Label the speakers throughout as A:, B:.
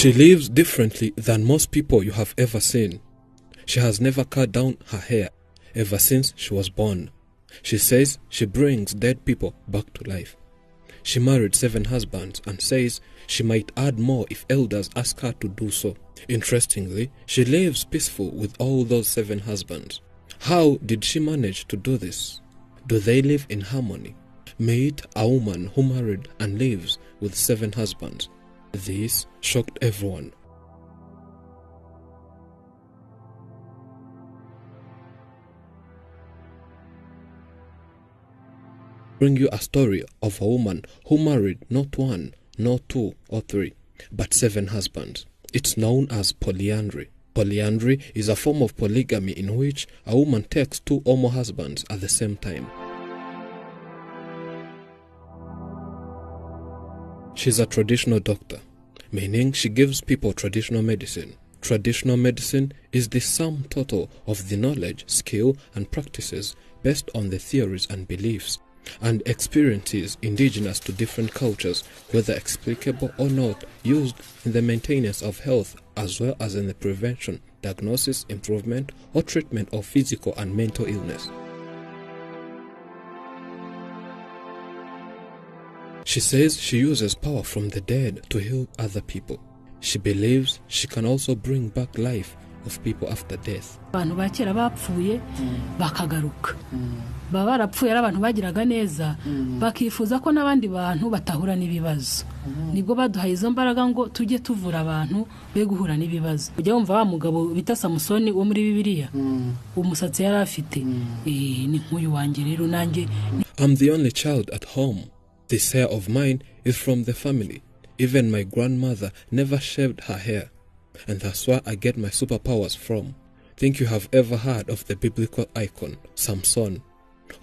A: She lives differently than most people you have ever seen. She has never cut down her hair ever since she was born. She says she brings dead people back to life. She married 7 husbands and says she might add more if elders ask her to do so. Interestingly, she lives peaceful with all those 7 husbands. How did she manage to do this? Do they live in harmony? Meet a woman who married and lives with 7 husbands. This shocked everyone. Bring you a story of a woman who married not 1, not 2 or 3, but 7 husbands. It's known as polyandry. Polyandry is a form of polygamy in which a woman takes 2 or more husbands at the same time. She's a traditional doctor, meaning she gives people traditional medicine. Traditional medicine is the sum total of the knowledge, skill, and practices based on the theories and beliefs and experiences indigenous to different cultures, whether explicable or not, used in the maintenance of health as well as in the prevention, diagnosis, improvement, or treatment of physical and mental illness. She says she uses power from the dead to heal other people. She believes she can also bring back life of people after death.
B: Abantu bakera bapfuye bakagaruka. Baba barapfuye ari abantu bagiraga neza bakifuza ko nabandi bantu batahura n'ibibazo. Nibwo baduhaye izo mbaraga ngo tujye tuvura abantu be guhura n'ibibazo. Ujya wumva wa mugabo bita Samusoni wo muri Bibiliya. Umusatsi yari afite. Ni nk'uyu wanjye rero nanjye.
A: I'm the only child at home. This hair of mine is from the family. Even my grandmother never shaved her hair. And that's where I get my superpowers from. Think you have ever heard of the biblical icon, Samson,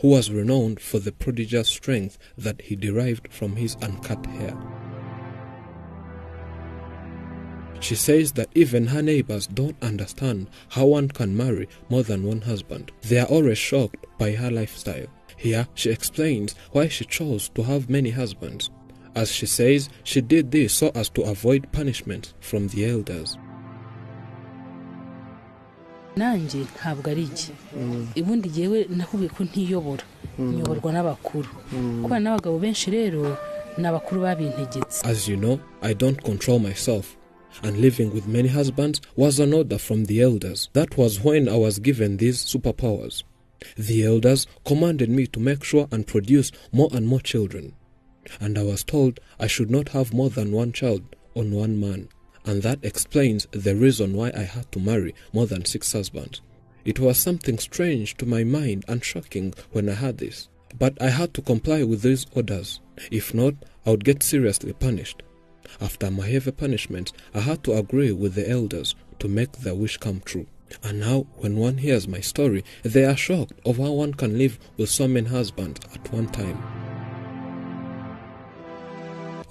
A: who was renowned for the prodigious strength that he derived from his uncut hair. She says that even her neighbors don't understand how one can marry more than 1 husband. They are always shocked by her lifestyle. Here, she explains why she chose to have many husbands. As she says, she did this so as to avoid punishment from the elders.
B: Nanjye ntabwo ari iki. Ibundi jewe nahubiye ko ntiyobora. Nyoborwa n'abakuru. Kuba n'abagabo benshi rero n'abakuru babintegetse.
A: As you know, I don't control myself. And living with many husbands was an order from the elders. That was when I was given these superpowers. The elders commanded me to make sure and produce more and more children. And I was told I should not have more than 1 child on 1 man. And that explains the reason why I had to marry more than 6 husbands. It was something strange to my mind and shocking when I heard this. But I had to comply with these orders. If not, I would get seriously punished. After my heavy punishment, I had to agree with the elders to make their wish come true. And now, when one hears my story, they are shocked of how one can live with so many husbands at one time.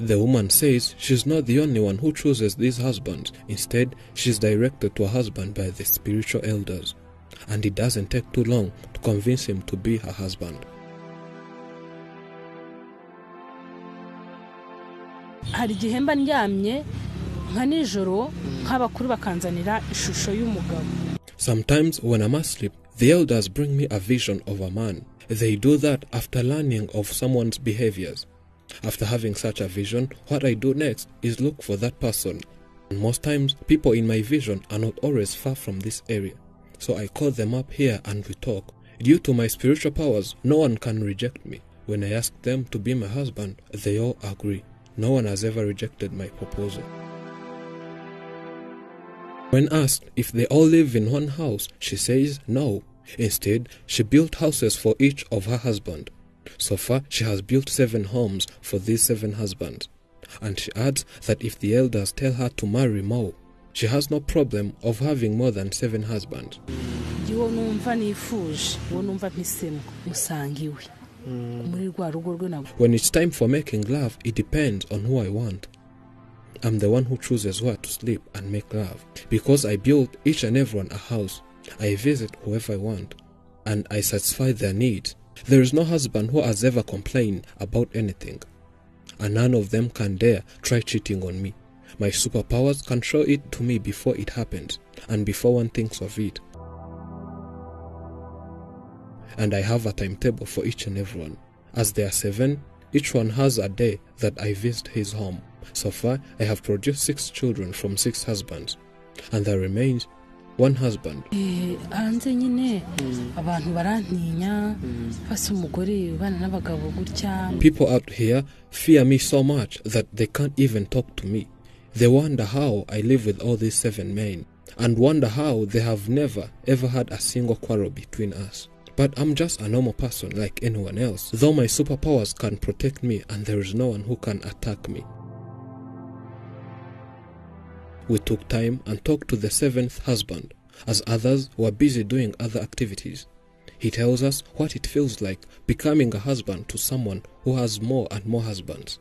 A: The woman says she's not the only one who chooses these husbands. Instead, she's directed to a husband by the spiritual elders. And it doesn't take too long to convince him to be her husband.
B: Hari igihe mba ndyamye nka nijoro nk'abakuru bakanzanira ishusho y'umugabo.
A: Sometimes when I'm asleep, the elders bring me a vision of a man. They do that after learning of someone's behaviors. After having such a vision, what I do next is look for that person. And most times, people in my vision are not always far from this area. So I call them up here and we talk. Due to my spiritual powers, no one can reject me. When I ask them to be my husband, they all agree. No one has ever rejected my proposal. When asked if they all live in one house, she says no. Instead, she built houses for each of her husbands. So far, she has built 7 homes for these 7 husbands. And she adds that if the elders tell her to marry more, she has no problem of having more than 7 husbands. When it's time for making love, it depends on who I want. I'm the one who chooses where to sleep and make love. Because I build each and everyone a house, I visit whoever I want, and I satisfy their needs. There is no husband who has ever complained about anything, and none of them can dare try cheating on me. My superpowers can show it to me before it happens and before one thinks of it. And I have a timetable for each and everyone. As there are 7, each one has a day that I visit his home. So far, I have produced 6 children from 6 husbands, and there remains 1 husband.
B: hanze nyine abantu barantinya fase umugore ubana n'abagabo gutya.
A: People out here fear me so much that they can't even talk to me. They wonder how I live with all these 7 men, and wonder how they have never ever had a single quarrel between us. But I'm just a normal person like anyone else, though my superpowers can protect me and there is no one who can attack me. We took time and talked to the 7th husband, as others were busy doing other activities. He tells us what it feels like becoming a husband to someone who has more and more husbands.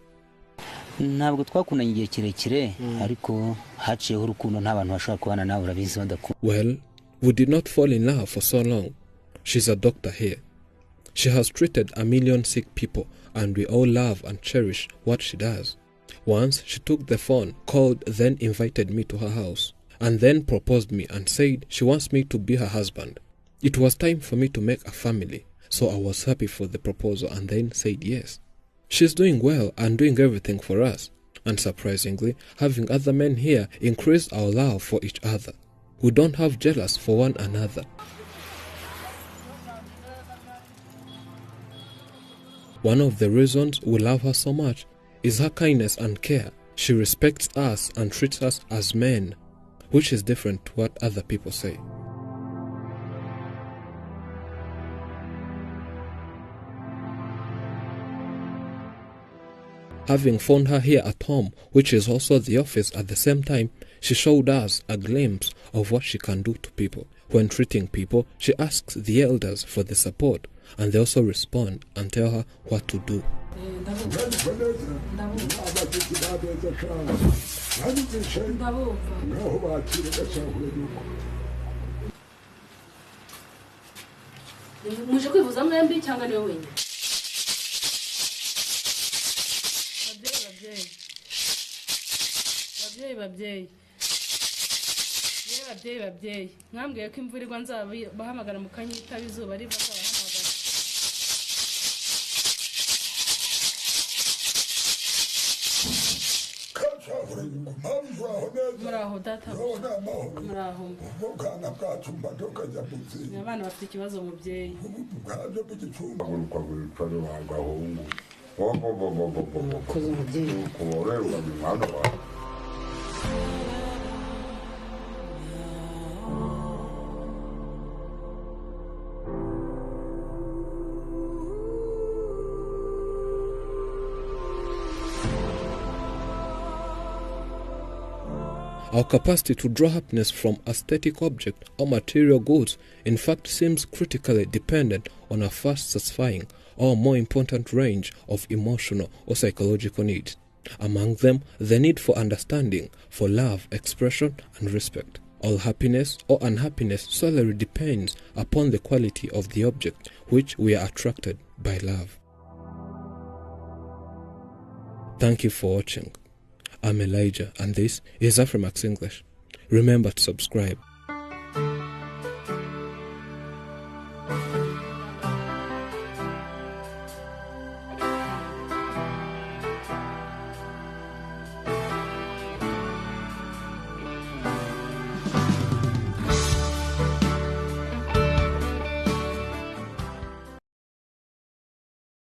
C: Ntabwo twakundanye igihe kirekire ariko haciyeho urukundo nta bantu bashaka kubana nawe urabizi badakunda.
A: Well, we did not fall in love for so long. She's a doctor here. She has treated a million sick people and we all love and cherish what she does. Once she took the phone, called, then invited me to her house, and then proposed me and said she wants me to be her husband. It was time for me to make a family, so I was happy for the proposal and then said yes. She's doing well and doing everything for us, and surprisingly, having other men here increased our love for each other. We don't have jealous for one another. One of the reasons we love her so much is her kindness and care. She respects us and treats us as men, which is different to what other people say. Having found her here at home, which is also the office at the same time, she showed us a glimpse of what she can do to people. When treating people, she asks the elders for the support, and they also respond and tell her what to do.
B: babyeyi mwambwiye ko imvura igwa nzabahamagara mu kanyitaba izuba riva nzabahamagara. Muraho data, muraho. Abana bafite ikibazo mubyeyi.
A: Our capacity to draw happiness from aesthetic objects or material goods in fact seems critically dependent on a fast satisfying or more important range of emotional or psychological needs. Among them, the need for understanding, for love, expression, and respect. All happiness or unhappiness solely depends upon the quality of the object which we are attracted by love. Thank you for watching. I'm Elijah and this is Afrimax English. Remember to subscribe.